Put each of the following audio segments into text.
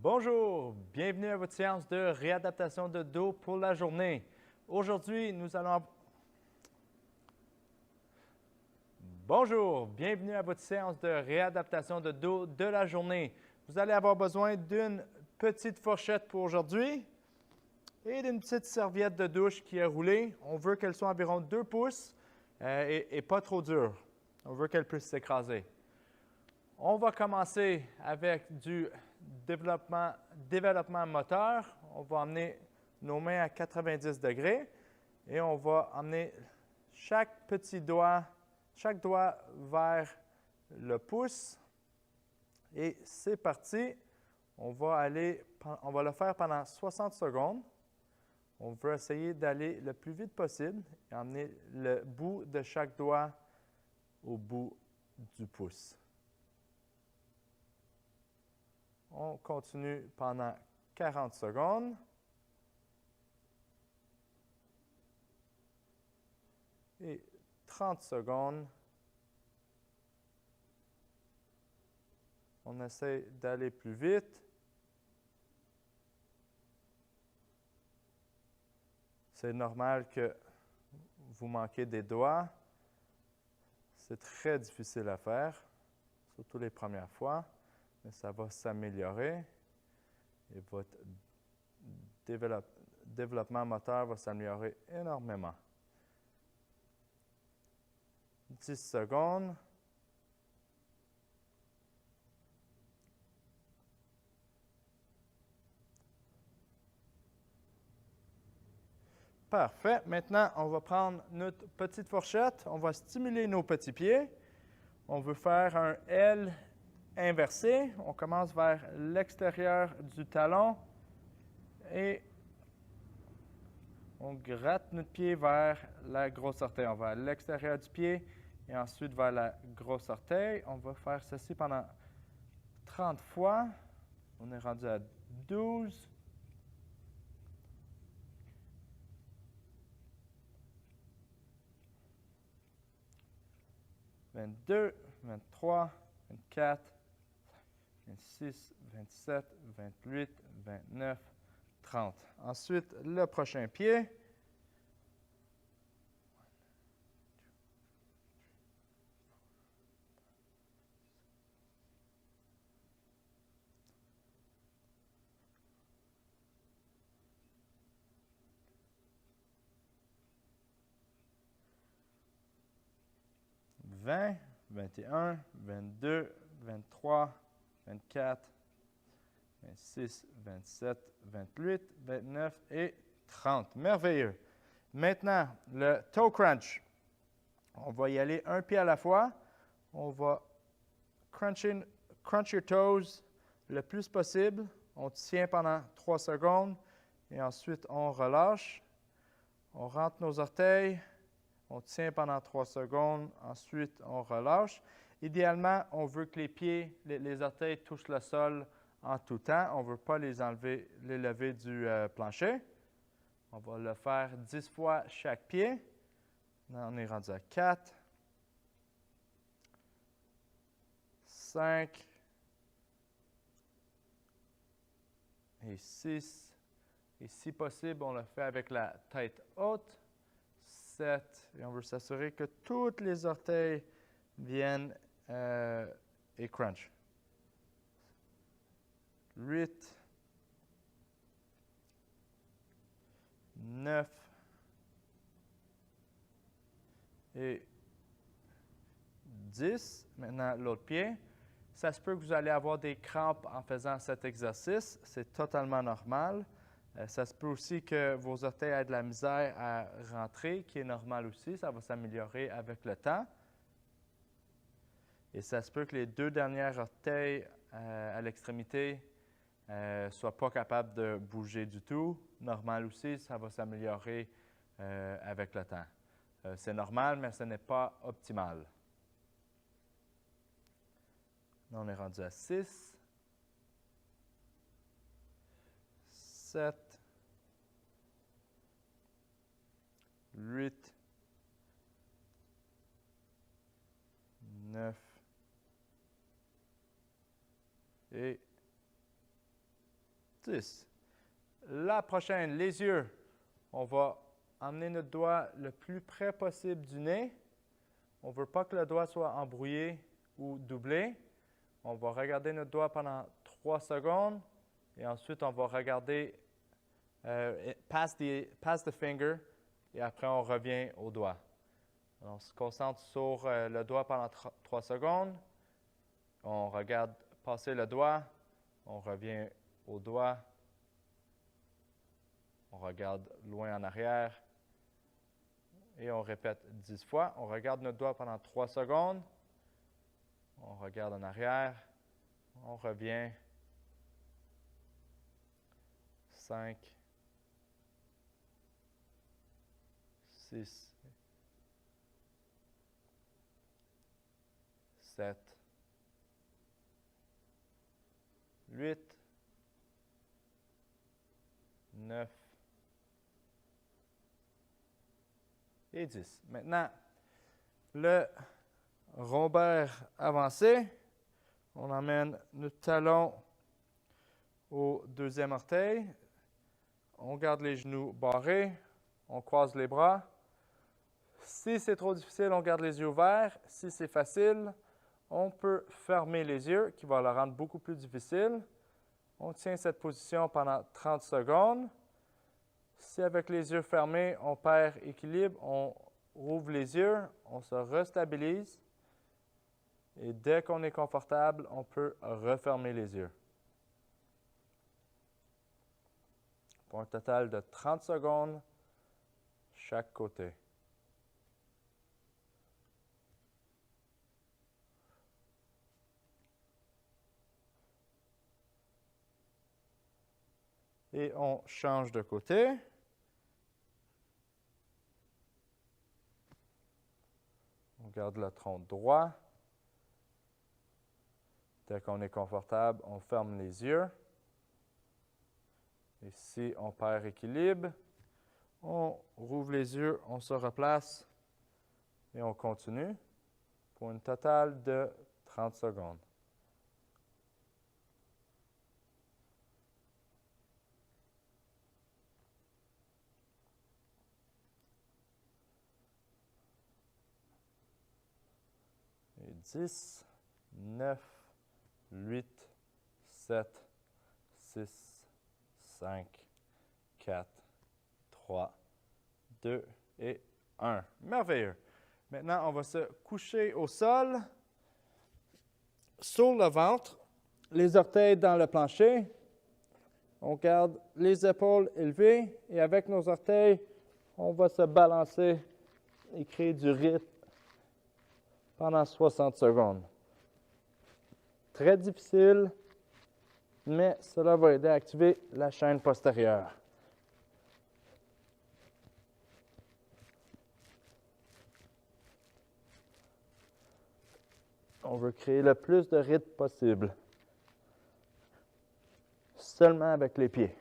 Bonjour, bienvenue à votre séance de réadaptation de dos pour la journée. Aujourd'hui, nous allons... Bonjour, bienvenue à votre séance de réadaptation de dos de la journée. Vous allez avoir besoin d'une petite fourchette pour aujourd'hui et d'une petite serviette de douche qui est roulée. On veut qu'elle soit environ 2 pouces et pas trop dure. On veut qu'elle puisse s'écraser. On va commencer avec du développement moteur. On va emmener nos mains à 90 degrés et on va emmener chaque doigt vers le pouce. Et c'est parti. On va le faire pendant 60 secondes. On veut essayer d'aller le plus vite possible et emmener le bout de chaque doigt au bout du pouce. On continue pendant 40 secondes. Et 30 secondes. On essaie d'aller plus vite. C'est normal que vous manquez des doigts. C'est très difficile à faire, surtout les premières fois. Mais ça va s'améliorer et votre développement moteur va s'améliorer énormément. 10 secondes. Parfait. Maintenant, on va prendre notre petite fourchette. On va stimuler nos petits pieds. On veut faire un L inversé. On commence vers l'extérieur du talon et on gratte notre pied vers la grosse orteil. On va à l'extérieur du pied et ensuite vers la grosse orteil. On va faire ceci pendant 30 fois. On est rendu à 12. 22, 23, 24, 26, 27, 28, 29, 30. Ensuite, le prochain pied. « 20, 21, 22, 23, 24, 26, 27, 28, 29 et 30. Merveilleux. Maintenant, le toe crunch. On va y aller un pied à la fois. On va crunch your toes le plus possible. On tient pendant 3 secondes et ensuite on relâche. On rentre nos orteils. On tient pendant 3 secondes. Ensuite, on relâche. Idéalement, on veut que les orteils touchent le sol en tout temps. On ne veut pas les lever du plancher. On va le faire 10 fois chaque pied. Là, on est rendu à 4, 5 et 6. Et si possible, on le fait avec la tête haute. 7. Et on veut s'assurer que tous les orteils viennent et crunch. 8, 9 et 10. Maintenant, l'autre pied. Ça se peut que vous allez avoir des crampes en faisant cet exercice. C'est totalement normal. Ça se peut aussi que vos orteils aient de la misère à rentrer, qui est normal aussi. Ça va s'améliorer avec le temps. Et ça se peut que les 2 derniers orteils à l'extrémité ne soient pas capables de bouger du tout. Normal aussi, ça va s'améliorer avec le temps. C'est normal, mais ce n'est pas optimal. Là, on est rendu à 6, 7, 8, 9 et 10. La prochaine, les yeux. On va emmener notre doigt le plus près possible du nez. On ne veut pas que le doigt soit embrouillé ou doublé. On va regarder notre doigt pendant 3 secondes et ensuite on va regarder past the finger et après on revient au doigt. On se concentre sur le doigt pendant 3 secondes. On regarde passer le doigt. On revient au doigt. On regarde loin en arrière. Et on répète 10 fois. On regarde notre doigt pendant 3 secondes. On regarde en arrière. On revient. 5, 6, 7, 8, 9 et 10. Maintenant, le rhombaire avancé, on emmène notre talon au deuxième orteil. On garde les genoux barrés. On croise les bras. Si c'est trop difficile, on garde les yeux ouverts. Si c'est facile, on peut fermer les yeux, qui va le rendre beaucoup plus difficile. On tient cette position pendant 30 secondes. Si avec les yeux fermés, on perd équilibre, on rouvre les yeux, on se restabilise. Et dès qu'on est confortable, on peut refermer les yeux. Pour un total de 30 secondes chaque côté. Et on change de côté. On garde le tronc droit. Dès qu'on est confortable, on ferme les yeux. Et si on perd équilibre, on rouvre les yeux, on se replace et on continue pour une totale de 30 secondes. Et 10, 9, 8, 7, 6, 5, 4, 3, 2 et 1. Merveilleux. Maintenant, on va se coucher au sol, sur le ventre, les orteils dans le plancher. On garde les épaules élevées et avec nos orteils, on va se balancer et créer du rythme pendant 60 secondes. Très difficile, mais cela va aider à activer la chaîne postérieure. On veut créer le plus de rythme possible. Seulement avec les pieds.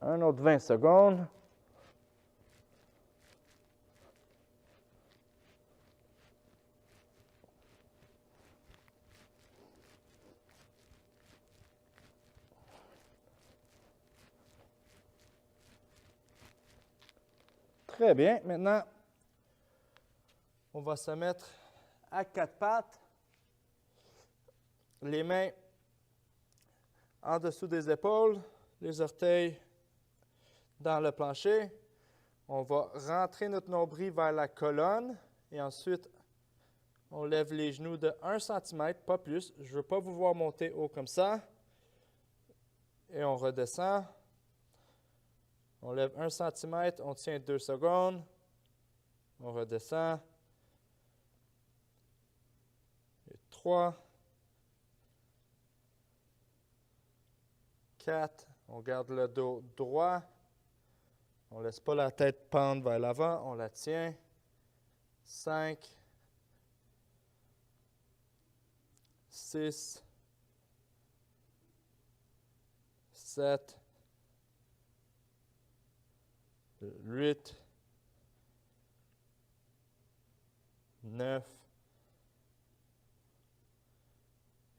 Un autre 20 secondes. Très bien. Maintenant, on va se mettre à 4 pattes. Les mains en dessous des épaules, les orteils dans le plancher. On va rentrer notre nombril vers la colonne et ensuite, on lève les genoux de 1 cm, pas plus. Je ne veux pas vous voir monter haut comme ça. Et on redescend. On lève 1 cm, on tient 2 secondes. On redescend. Et 3. 4. On garde le dos droit. On ne laisse pas la tête pendre vers l'avant. On la tient. 5. 6. 7. 8. 9.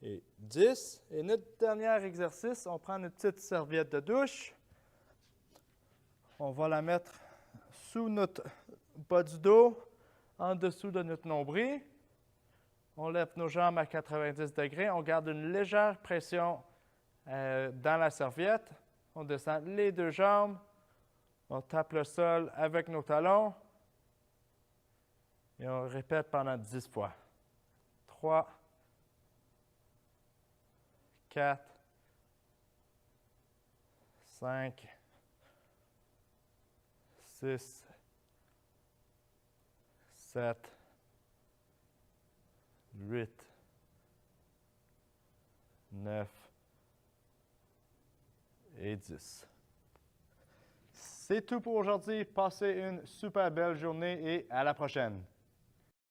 et 10. Et notre dernier exercice, on prend notre petite serviette de douche. On va la mettre sous notre bas du dos, en dessous de notre nombril. On lève nos jambes à 90 degrés. On garde une légère pression dans la serviette. On descend les deux jambes. On tape le sol avec nos talons. Et on répète pendant 10 fois. 3, 4, 5, 6, 7, 8, 9 et 10. C'est tout pour aujourd'hui. Passez une super belle journée et à la prochaine.